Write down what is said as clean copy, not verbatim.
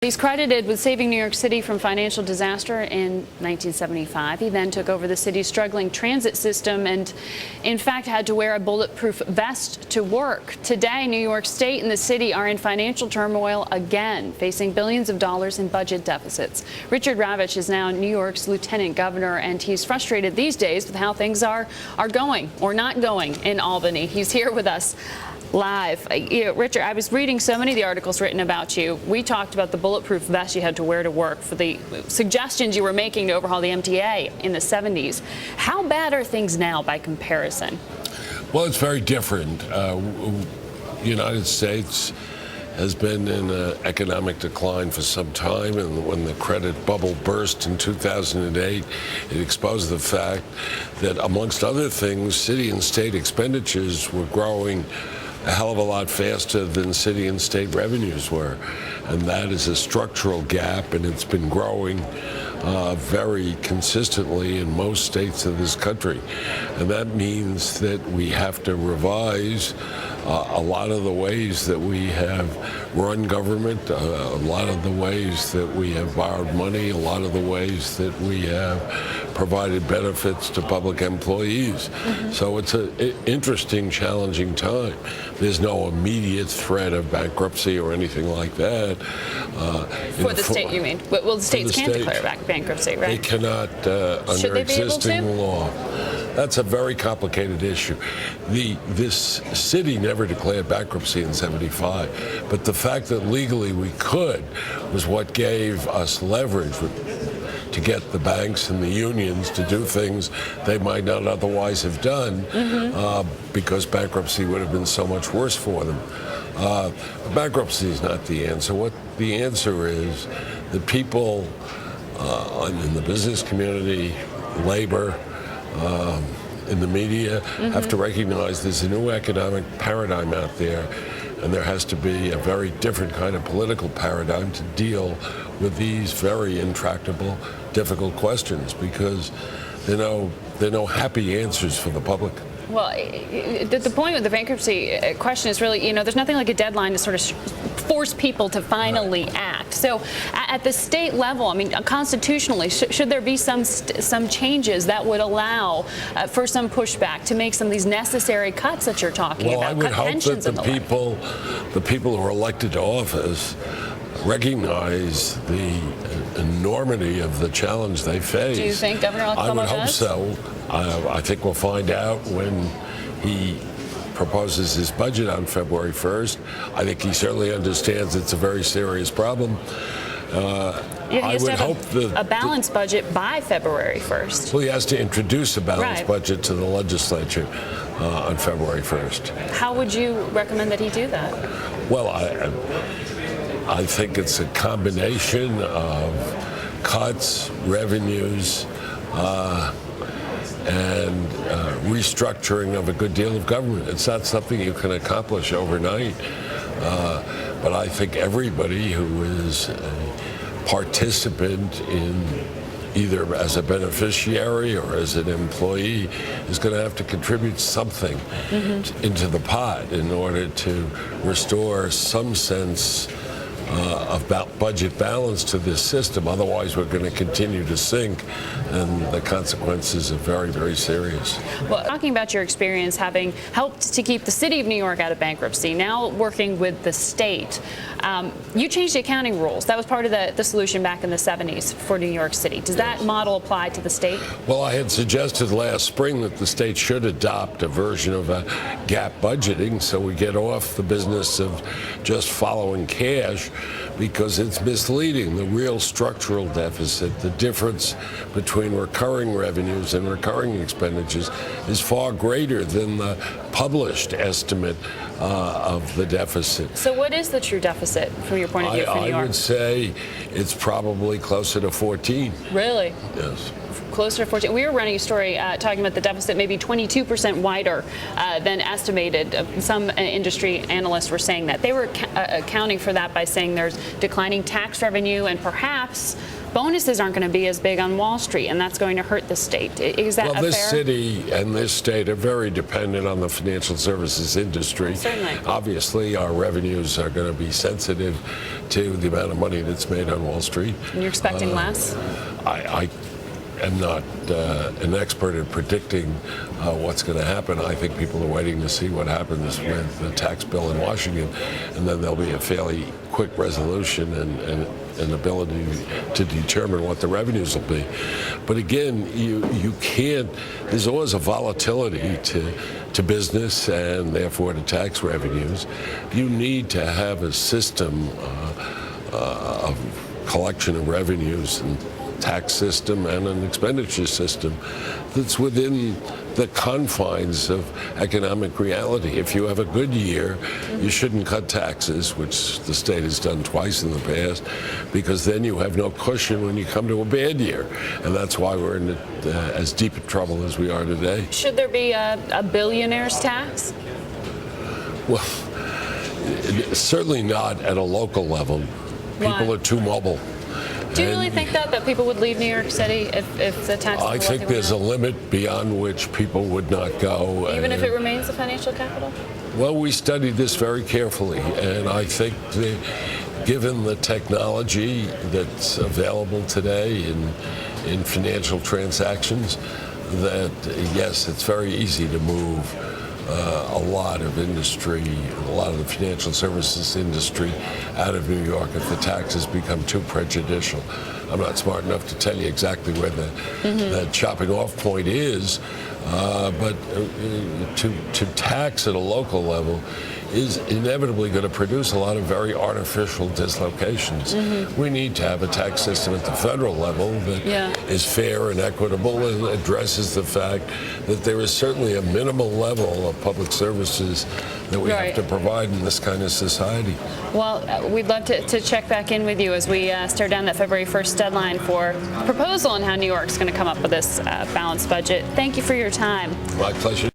He's credited with saving New York City from financial disaster in 1975. He then took over the city's struggling transit system and, in fact, had to wear a bulletproof vest to work. Today, New York State and the city are in financial turmoil again, facing billions of dollars in budget deficits. Richard Ravitch is now New York's lieutenant governor, and he's frustrated these days with how things are going or not going in Albany. He's here with us live. Richard, I was reading so many of the articles written about you. We talked about the bulletproof vest you had to wear to work, for the suggestions you were making to overhaul the MTA in the 70s. How bad are things now by comparison? Well, it's very different. The United States has been in an economic decline for some time, and when the credit bubble burst in 2008, it exposed the fact that, amongst other things, city and state expenditures were growing a hell of a lot faster than city and state revenues were. And that is a structural gap, and it's been growing very consistently in most states of this country. And that means that we have to revise a lot of the ways that we have run government, a lot of the ways that we have borrowed money, a lot of the ways that we have provided benefits to public employees. Mm-hmm. So it's an interesting, challenging time. There's no immediate threat of bankruptcy or anything like that. For the state, you mean? Well, the states can't declare bankruptcy, right? They cannot under existing law. That's a very complicated issue. This city never declared bankruptcy in '75, but the fact that legally we could was what gave us leverage to get the banks and the unions to do things they might not otherwise have done, because bankruptcy would have been so much worse for them. Bankruptcy is not the answer. What the answer is, that people in the business community, labor, in the media, have to recognize there's a new economic paradigm out there, and there has to be a very different kind of political paradigm to deal with these very intractable, difficult questions, because there are no happy answers for the public. Well, the point with the bankruptcy question is really, there's nothing like a deadline to sort of force people to finally act. So at the state level, I mean, constitutionally, should there be some changes that would allow for some pushback to make some of these necessary cuts that you're talking about? Well, I would hope that the people who are elected to office recognize the enormity of the challenge they face. Do you think Governor Cuomo I would hope does? so. I think we'll find out when he proposes his budget on February 1st. I think he certainly understands it's a very serious problem. I would hope that a balanced budget by February 1st. Well, he has to introduce a balanced budget to the legislature on February 1st. How would you recommend that he do that? Well, I think it's a combination of cuts, revenues, and restructuring of a good deal of government. It's not something you can accomplish overnight, but I think everybody who is a participant in either as a beneficiary or as an employee is going to have to contribute something into the pot in order to restore some sense of budget balance to this system. Otherwise, we're going to continue to sink, and the consequences are very, very serious. Well, talking about your experience having helped to keep the city of New York out of bankruptcy, now working with the state, you changed the accounting rules. That was part of the solution back in the 70s for New York City. Does that model apply to the state? Well, I had suggested last spring that the state should adopt a version of a gap budgeting, so we get off the business of just following cash, because it's misleading. The real structural deficit, the difference between recurring revenues and recurring expenditures, is far greater than the published estimate of the deficit. So what is the true deficit from your point of view for New York? I would say it's probably closer to 14. Really? Yes. Closer to 14. We were running a story talking about the deficit maybe 22% wider than estimated. Some industry analysts were saying that. They were accounting for that by saying there's declining tax revenue and perhaps bonuses aren't going to be as big on Wall Street, and that's going to hurt the state. Is that well, this fair? city and this state are very dependent on the financial services industry. Certainly. Obviously, our revenues are going to be sensitive to the amount of money that's made on Wall Street. And you're expecting less? I am not an expert at predicting what's going to happen. I think people are waiting to see what happens with the tax bill in Washington, and then there'll be a fairly quick resolution and an ability to determine what the revenues will be. But again, you can't, there's always a volatility to business and therefore to tax revenues. You need to have a system of collection of revenues and tax system and an expenditure system that's within the confines of economic reality. If you have a good year, you shouldn't cut taxes, which the state has done twice in the past, because then you have no cushion when you come to a bad year. And that's why we're in as deep a trouble as we are today. Should there be a billionaire's tax? Well, certainly not at a local level. People Why? are too mobile. Do you really think that people would leave New York City if the taxes were I what think they there's a were now? limit beyond which people would not go. Even if it remains the financial capital? Well, we studied this very carefully, and I think given the technology that's available today in financial transactions, that yes, it's very easy to move a lot of industry, a lot of the financial services industry out of New York if the taxes become too prejudicial. I'm not smart enough to tell you exactly where the chopping off point is, but to tax at a local level is inevitably going to produce a lot of very artificial dislocations. We need to have a tax system at the federal level that is fair and equitable and addresses the fact that there is certainly a minimal level of public services that we have to provide in this kind of society. Well, we'd love to check back in with you as we stare down that February 1st deadline for a proposal on how New York's going to come up with this balanced budget. Thank you for your time. My pleasure.